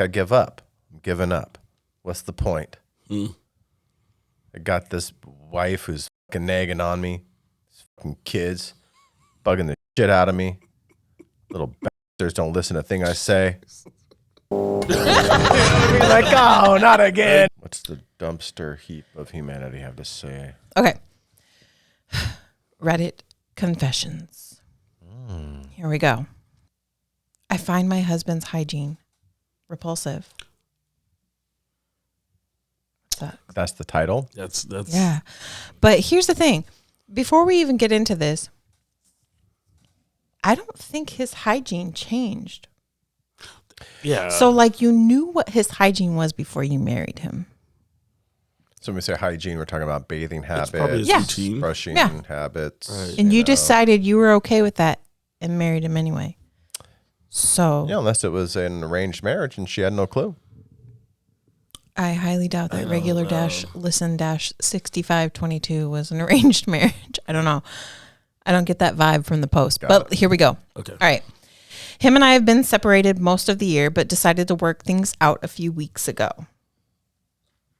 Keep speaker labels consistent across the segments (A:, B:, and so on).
A: I give up. I'm giving up. What's the point? I got this wife who's fucking nagging on me. Fucking kids bugging the shit out of me. Little bastards don't listen to a thing I say. Like, oh, not again. What's the dumpster heap of humanity have to say?
B: Okay. Reddit confessions. Here we go. I find my husband's hygiene repulsive. What's that?
A: That's the title?
C: That's
B: Yeah. But here's the thing. Before we even get into this, I don't think his hygiene changed.
C: Yeah.
B: So like you knew what his hygiene was before you married him.
A: So when we say hygiene, we're talking about bathing habits,
C: routine.
A: brushing habits.
C: Right.
B: And you decided you were okay with that and married him anyway. So
A: Yeah, unless it was an arranged marriage and she had no clue.
B: I highly doubt that regular listen 6522 was an arranged marriage. I don't know. I don't get that vibe from the post. But here we go.
C: Okay.
B: All right. Him and I have been separated most of the year, but decided to work things out a few weeks ago.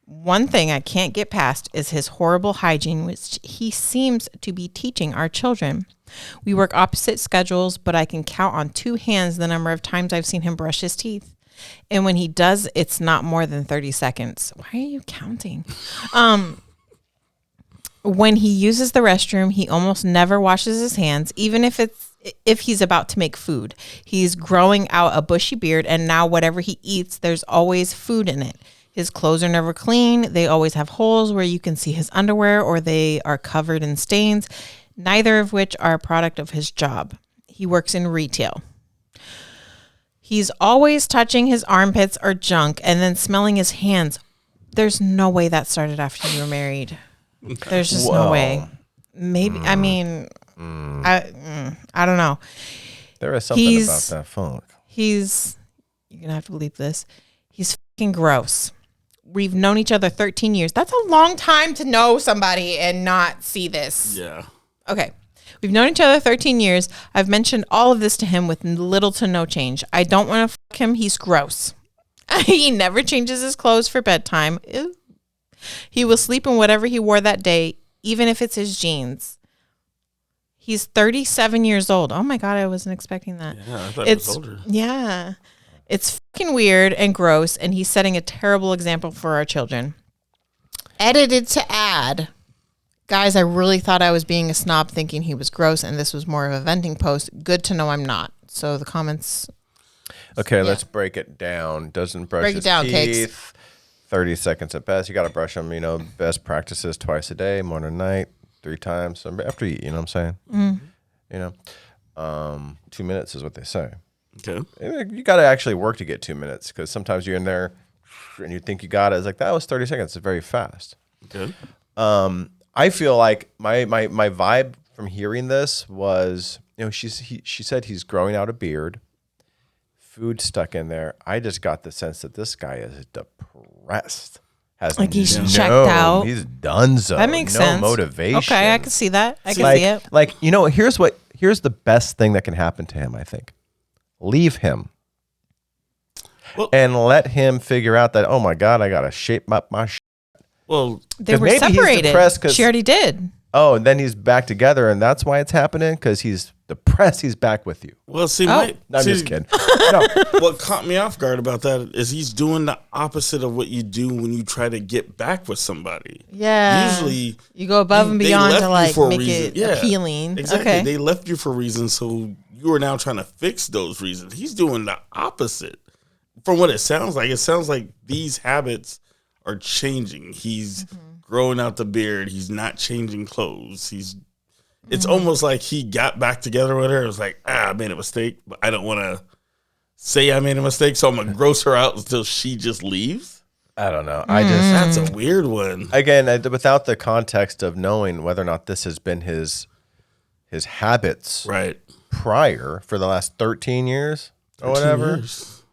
B: One thing I can't get past is his horrible hygiene, which he seems to be teaching our children. We work opposite schedules, but I can count on two hands the number of times I've seen him brush his teeth. And when he does, it's not more than 30 seconds. Why are you counting? When he uses the restroom, he almost never washes his hands, even if he's about to make food. He's growing out a bushy beard, and now whatever he eats, there's always food in it. His clothes are never clean. They always have holes where you can see his underwear, or they are covered in stains, neither of which are a product of his job. He works in retail. He's always touching his armpits or junk and then smelling his hands. There's no way that started after you were married. There's just no way. Maybe, I mean, I don't know.
A: There is something about that phone.
B: You're going to have to believe this. He's fucking gross. We've known each other 13 years. That's a long time to know somebody and not see this.
C: Yeah.
B: Okay. We've known each other 13 years. I've mentioned all of this to him with little to no change. I don't want to fuck him. He's gross. He never changes his clothes for bedtime. Ew. He will sleep in whatever he wore that day, even if it's his jeans. He's 37 years old. Oh my God, I wasn't expecting that.
C: Yeah, I thought he was older.
B: Yeah. It's fucking weird and gross, and he's setting a terrible example for our children. Edited to add, guys, I really thought I was being a snob thinking he was gross, and this was more of a venting post. Good to know I'm not. So the comments.
A: Okay, let's break it down. Doesn't brush his teeth.
B: Cakes.
A: 30 seconds at best. You got to brush them, best practices twice a day, morning and night, 3 times after you eat, you know what I'm saying? Mm. 2 minutes is what they say.
C: Okay.
A: You got to actually work to get 2 minutes because sometimes you're in there and you think you got it. It's like, that was 30 seconds. It's very fast.
C: Okay.
A: I feel like my vibe from hearing this was, she said he's growing out a beard, food stuck in there. I just got the sense that this guy is depressed.
B: Like he's checked out.
A: He's donezo.
B: That makes sense.
A: No motivation.
B: Okay, I can see that. I can see it.
A: Like, here's the best thing that can happen to him, I think. Leave him. And let him figure out that, oh my God, I got to shape up my shit.
C: Well,
B: they were separated. She already did.
A: Oh, and then he's back together, and that's why it's happening? Because he's depressed. He's back with you.
C: Well, see,
A: I'm just kidding. No.
C: What caught me off guard about that is he's doing the opposite of what you do when you try to get back with somebody.
B: Yeah.
C: Usually,
B: you go above and beyond to make it appealing.
C: Exactly.
B: Okay.
C: They left you for reasons, so you are now trying to fix those reasons. He's doing the opposite. From what it sounds like these habits are changing. He's growing out the beard. He's not changing clothes. It's almost like he got back together with her. It was like, I made a mistake, but I don't want to say I made a mistake, so I'm going to gross her out until she just leaves.
A: I don't know.
C: That's a weird one.
A: Again, without the context of knowing whether or not this has been his habits prior for the last 13 years or whatever.
C: Years.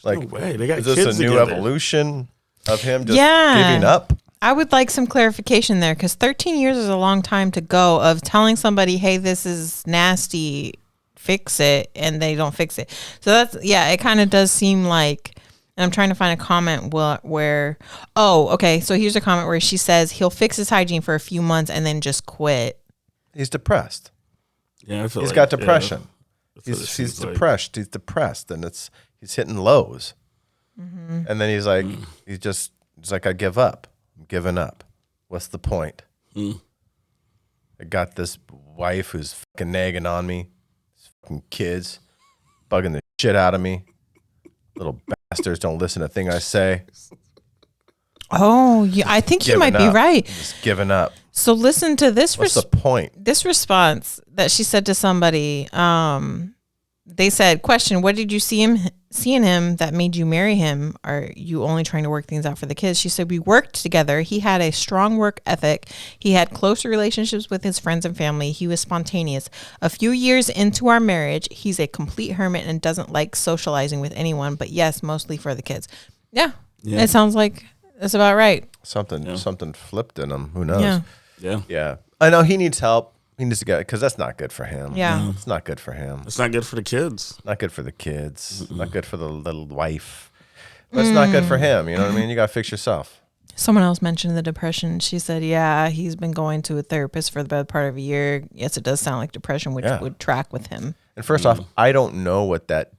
A: Like,
C: no way. They got
A: is this
C: kids
A: a new
C: together.
A: evolution of him just giving up?
B: I would like some clarification there because 13 years is a long time to go of telling somebody, hey, this is nasty, fix it, and they don't fix it. So it kind of does seem like, And I'm trying to find a comment where oh, okay. So here's a comment where she says he'll fix his hygiene for a few months and then just quit.
A: He's depressed.
C: Yeah, I feel
A: He's
C: like,
A: got depression.
C: Yeah,
A: He's depressed. He's depressed, and he's hitting lows. And then he's like, he's like, I give up. I'm giving up. What's the point? I got this wife who's fucking nagging on me. These fucking kids bugging the shit out of me. Little bastards don't listen to a thing I say.
B: Oh, yeah, I think you might be
A: Giving up.
B: right.
A: Just giving up.
B: So listen to this.
A: What's the point?
B: This response that she said to somebody. They said, question, what did you see in him that made you marry him? Are you only trying to work things out for the kids? She said, we worked together. He had a strong work ethic. He had closer relationships with his friends and family. He was spontaneous. A few years into our marriage, he's a complete hermit and doesn't like socializing with anyone, but yes, mostly for the kids. Yeah. It sounds like that's about right.
A: Something flipped in him. Who knows?
C: Yeah.
A: I know he needs help. He needs to get, because that's not good for him.
B: Yeah.
A: It's not good for him.
C: It's not good for the kids.
A: Not good for the kids. Not good for the little wife. But it's not good for him. You know what I mean? You got to fix yourself.
B: Someone else mentioned the depression. She said, yeah, he's been going to a therapist for the better part of a year. Yes, it does sound like depression, which would track with him.
A: And first off, I don't know what that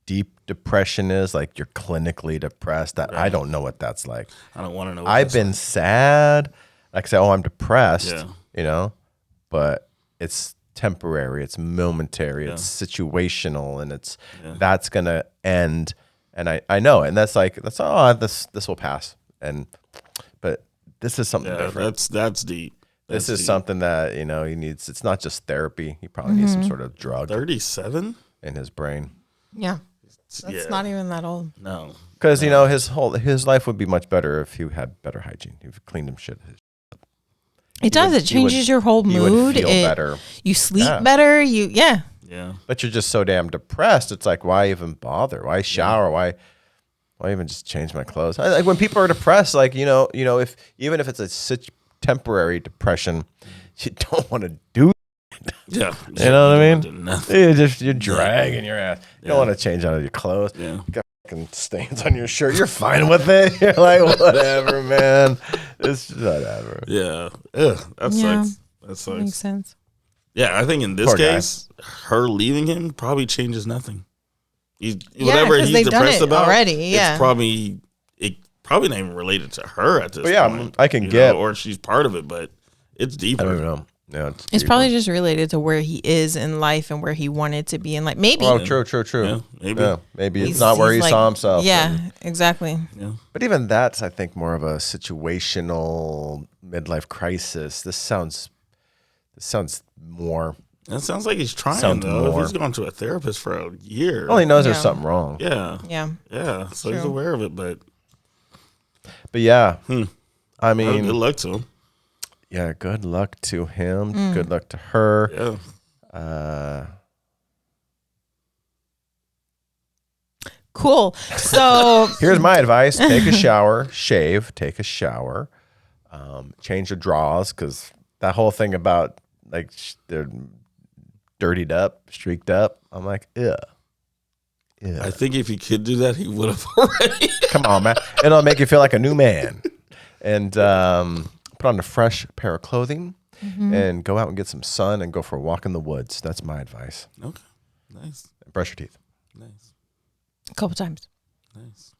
A: deep depression is. Like you're clinically depressed. I don't know what that's like.
C: I don't want to know.
A: I've been sad. Like say, oh, I'm depressed.
C: Yeah.
A: You know, but it's temporary. It's momentary. It's situational, and that's gonna end. And I know, and that's this will pass. But this is something different.
C: That's deep.
A: This is something that he needs. It's not just therapy. He probably needs some sort of drug.
C: 37
A: in his brain.
B: Yeah, that's not even that old.
C: No,
A: because his life would be much better if he had better hygiene. He cleaned him shit.
B: It does. It changes your whole mood.
A: You would feel better.
B: You sleep better. Yeah.
A: But you're just so damn depressed. It's like, why even bother? Why shower? Why even just change my clothes? Like when people are depressed, like if even if it's a temporary depression, you don't want to do.
C: Yeah,
A: you know what I mean? You're dragging your ass. You don't want to change out of your clothes. Yeah. You got fucking stains on your shirt. You're fine with it. You're like, whatever, man. It's just whatever.
C: Yeah. That sucks. That sucks.
B: Makes sense.
C: Yeah, I think in this case, her leaving him probably changes nothing. Whatever he's depressed about
B: already. Yeah.
C: It's probably not even related to her at this point.
A: I can get,
C: or she's part of it, but it's deeper.
A: I don't know. Yeah,
B: it's probably just related to where he is in life and where he wanted to be in life. Maybe.
A: Oh, true.
C: Yeah, maybe.
A: Yeah, maybe it's not where he saw himself.
B: Yeah, exactly.
C: Yeah.
A: But even that's, I think, more of a situational midlife crisis. This sounds more.
C: That sounds like he's trying, though. If he's gone to a therapist for a year.
A: Well, he knows there's something wrong.
C: Yeah.
B: Yeah.
C: So he's aware of it, but
A: yeah. I mean,
C: good luck to him.
A: Yeah, good luck to him. Good luck to her.
C: Yeah.
B: Cool. So
A: here's my advice: take a shower, shave, take a shower, change your drawers, because that whole thing about like they're dirtied up, streaked up. I'm like, ugh.
C: I think if he could do that, he would have already.
A: Come on, man. It'll make you feel like a new man. And put on a fresh pair of clothing and go out and get some sun and go for a walk in the woods. That's my advice.
C: Okay. Nice.
A: Brush your teeth.
C: Nice.
B: A couple times.
C: Nice.